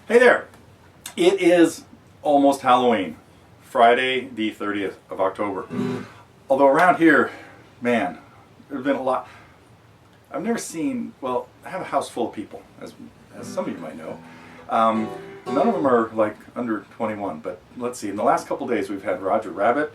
Hey there! It is almost Halloween, Friday the 30th of October. Although around here, man, there's been a lot. I've never seen, well, I have a house full of people, as some of you might know. None of them are like under 21, but let's see, in the last couple days we've had Roger Rabbit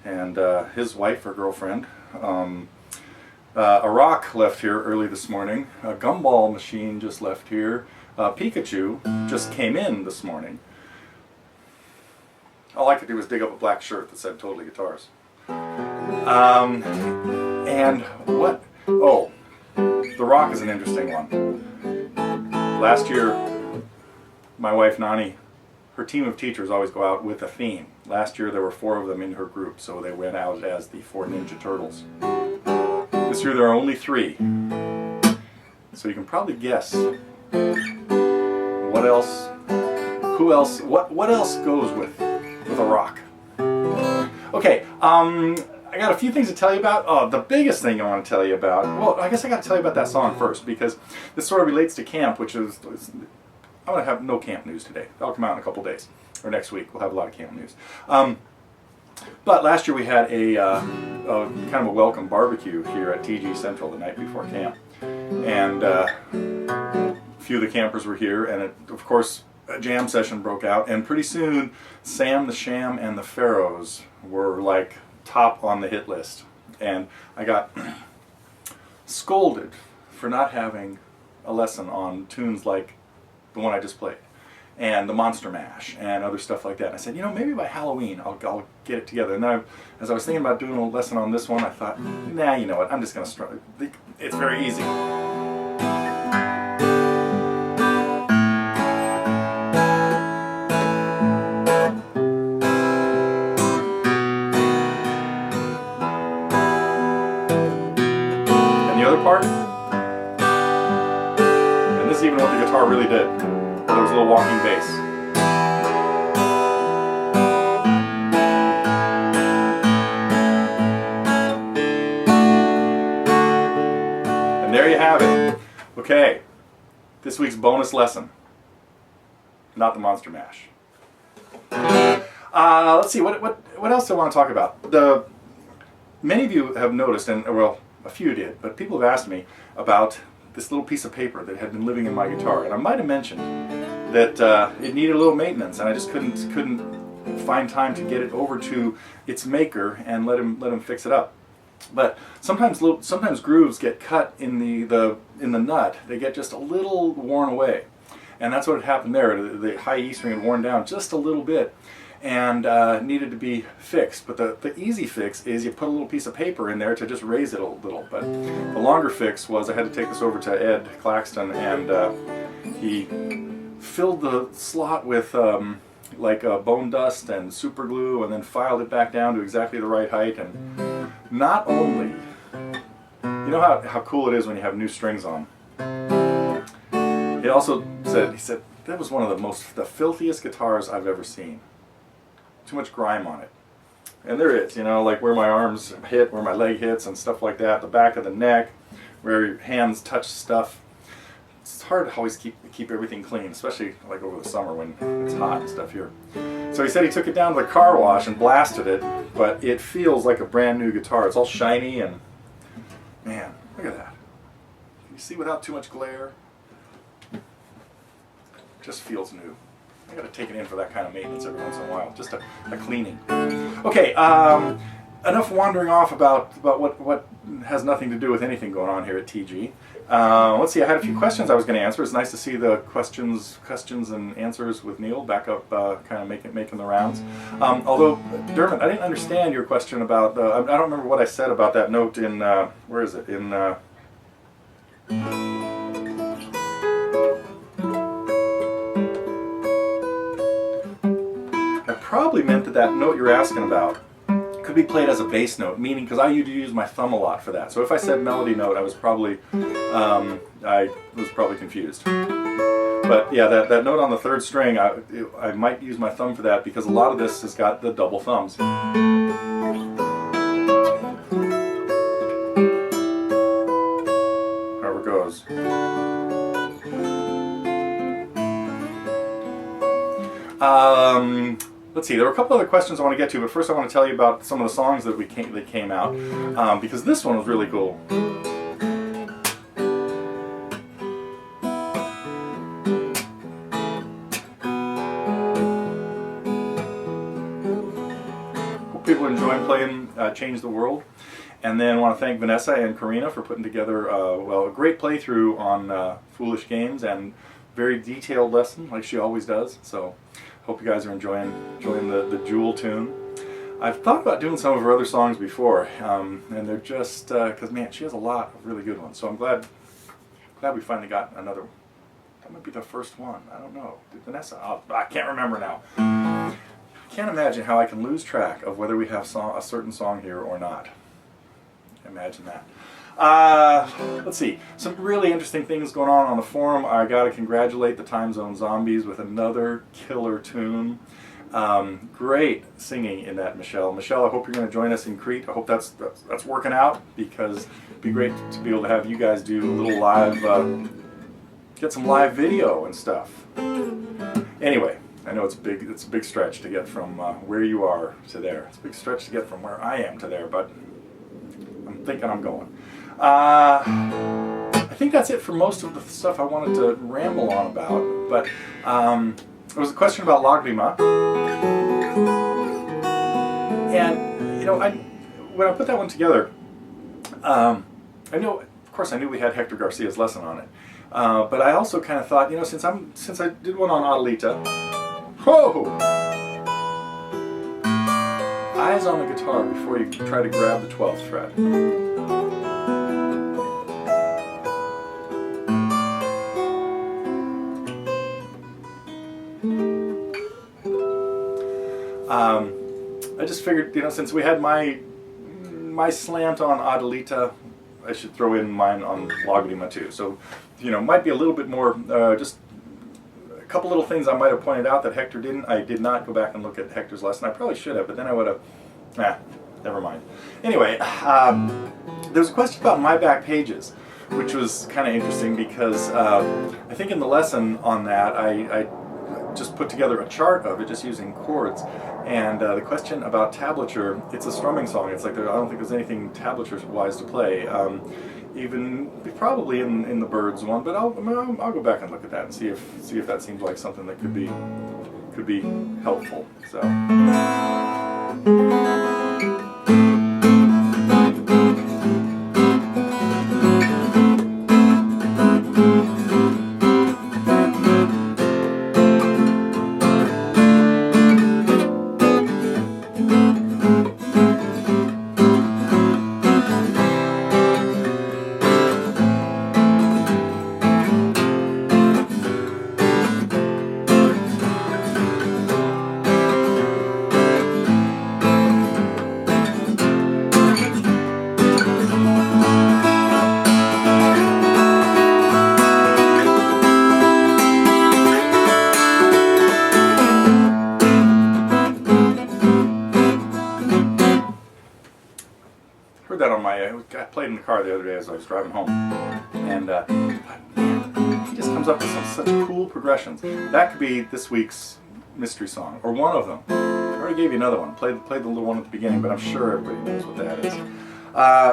and his wife or girlfriend. A rock left here early this morning. A gumball machine just left here. Pikachu just came in this morning. All I could do was dig up a black shirt that said Totally Guitars. And what? Oh, The Rock is an interesting one. Last year, my wife Nani, her team of teachers always go out with a theme. Last year there were 4 of them in her group, so they went out as the 4 Ninja Turtles. This year there are only 3. So you can probably guess what else, who else, what else goes with a rock. Okay, I got a few things to tell you about. Oh, the biggest thing I want to tell you about, well, I guess I got to tell you about that song first, because this sort of relates to camp, which is, I'm going to have no camp news today. That'll come out in a couple days, or next week. We'll have a lot of camp news. But last year we had a kind of a welcome barbecue here at TG Central the night before camp. And a few of the campers were here, and of course a jam session broke out, and pretty soon Sam the Sham and the Pharaohs were like top on the hit list. And I got scolded for not having a lesson on tunes like the one I just played, and the Monster Mash, and other stuff like that. And I said, you know, maybe by Halloween I'll get it together. And then as I was thinking about doing a lesson on this one, I thought, nah, you know what, I'm just going to struggle. It's very easy. And the other part, and this is even what the guitar really did. There was a little walking bass. And there you have it. Okay, this week's bonus lesson. Not the Monster Mash. Let's see, what else do I want to talk about? Many of you have noticed, and well, a few did, but people have asked me about this little piece of paper that had been living in my guitar, and I might have mentioned that it needed a little maintenance, and I just couldn't find time to get it over to its maker and let him fix it up. But sometimes grooves get cut in the nut. They get just a little worn away, and that's what had happened there. The high E string had worn down just a little bit, and needed to be fixed. But the easy fix is you put a little piece of paper in there to just raise it a little. But the longer fix was I had to take this over to Ed Claxton, and he filled the slot with like bone dust and super glue, and then filed it back down to exactly the right height. And not only, you know how cool it is when you have new strings on. He also said, that was one of the filthiest guitars I've ever seen. Too much grime on it. And there is, you know, like where my arms hit, where my leg hits and stuff like that, the back of the neck, where your hands touch stuff. It's hard to always keep everything clean, especially like over the summer when it's hot and stuff here. So he said he took it down to the car wash and blasted it, but it feels like a brand new guitar. It's all shiny, and man, look at that. Can you see without too much glare? It just feels new. I gotta take it in for that kind of maintenance every once in a while, just a cleaning. Okay, enough wandering off about what has nothing to do with anything going on here at TG. Let's see, I had a few questions I was going to answer. It's nice to see the questions and answers with Neil back up, kind of making the rounds. Although, Dermot, I didn't understand your question about, I don't remember what I said about that note in, where is it? In, I probably meant that note you're asking about could be played as a bass note, meaning, because I used to use my thumb a lot for that. So if I said melody note, I was probably confused. But yeah, that note on the 3rd string, I might use my thumb for that, because a lot of this has got the double thumbs. However it goes. Let's see. There were a couple other questions I want to get to, but first I want to tell you about some of the songs that came out, because this one was really cool. Hope people enjoying playing Change the World. And then I want to thank Vanessa and Karina for putting together a great playthrough on Foolish Games and very detailed lesson like she always does. So hope you guys are enjoying the Jewel tune. I've thought about doing some of her other songs before, and they're just because man, she has a lot of really good ones. So I'm glad we finally got another one. That might be the first one. I don't know. Did Vanessa? Oh, I can't remember now. Can't imagine how I can lose track of whether we have a certain song here or not. Imagine that. Let's see. Some really interesting things going on the forum. I got to congratulate the Time Zone Zombies with another killer tune. Great singing in that, Michelle. Michelle, I hope you're going to join us in Crete. I hope that's working out, because it'd be great to be able to have you guys do a little live, get some live video and stuff. Anyway, I know it's a big stretch to get from where you are to there. It's a big stretch to get from where I am to there, but I'm thinking I'm going. I think that's it for most of the stuff I wanted to ramble on about, but there was a question about Lagrima, and you know, when I put that one together, I know, of course, I knew we had Hector Garcia's lesson on it, but I also kind of thought, you know, since I did one on Adelita, whoa, eyes on the guitar before you try to grab the 12th fret. I just figured, you know, since we had my slant on Adelita, I should throw in mine on Lagrima too. So, you know, might be a little bit more, just a couple little things I might have pointed out that Hector didn't. I did not go back and look at Hector's lesson. I probably should have, but then I would have, never mind. Anyway, there was a question about my back pages, which was kind of interesting because I think in the lesson on that, I just put together a chart of it just using chords, and the question about tablature, it's a strumming song. It's like I don't think there's anything tablature wise to play, even probably in the Birds one, but I'll go back and look at that and see if that seems like something that could be helpful. So. That on I played in the car the other day as I was driving home, and man, he just comes up with such cool progressions. That could be this week's mystery song, or one of them. I already gave you another one. Played the little one at the beginning, but I'm sure everybody knows what that is.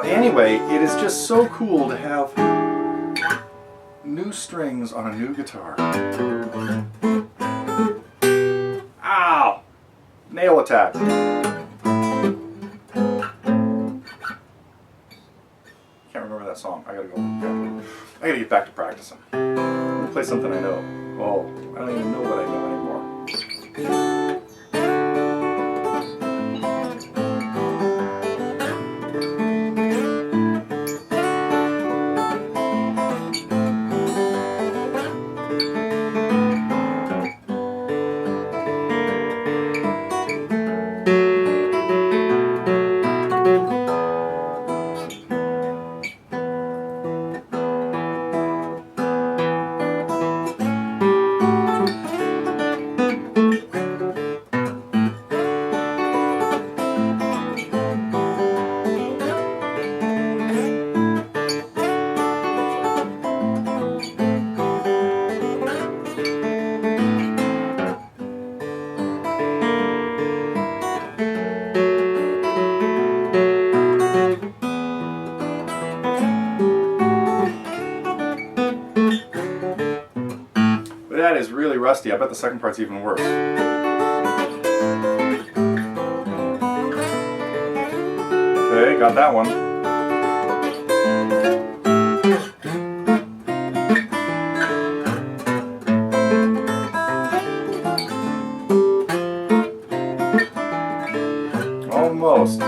Anyway, it is just so cool to have new strings on a new guitar. Ow! Nail attack. That song. I gotta get back to practicing. I'm gonna play something I know. Oh, I don't even know what I know anymore. rusty. I bet the second part's even worse. Okay, got that one. Almost.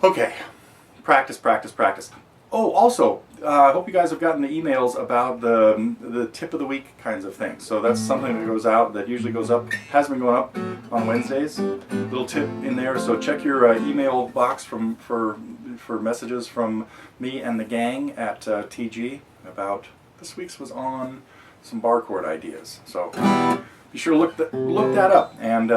Okay, practice, practice, practice. Oh, also, I hope you guys have gotten the emails about the tip of the week kinds of things. So that's something that goes out, that usually goes up, has been going up on Wednesdays. Little tip in there. So check your email box for messages from me and the gang at TG about this week's was on some bar chord ideas. So be sure to look that up and.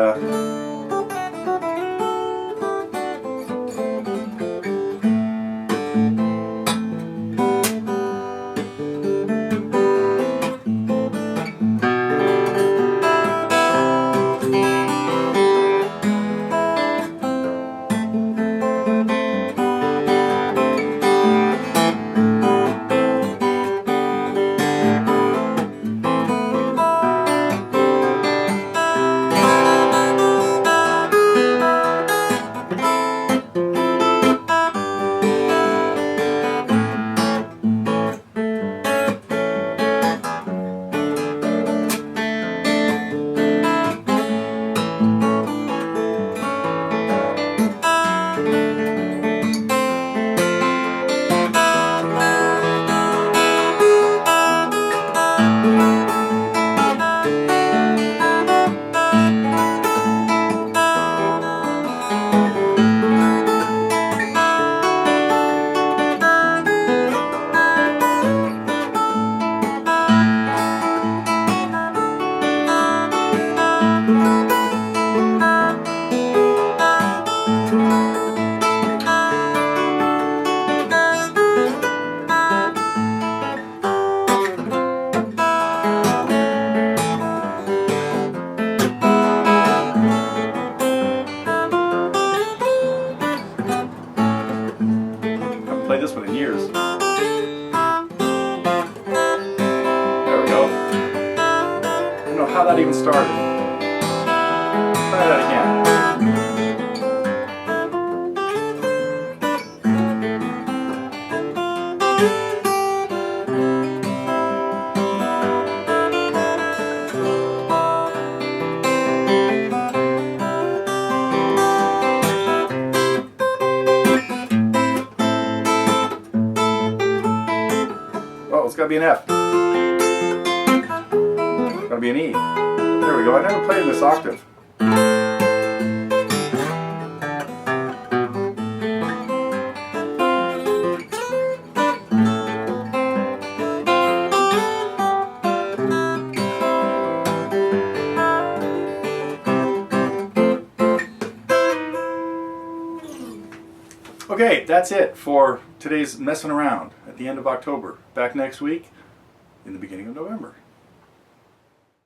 Played this one in years. There we go. I don't know how that even started. Try that again. Oh, it's got to be an F. It's got to be an E. There we go. I never played in this octave. Okay, that's it for today's messing around at the end of October. Back next week in the beginning of November.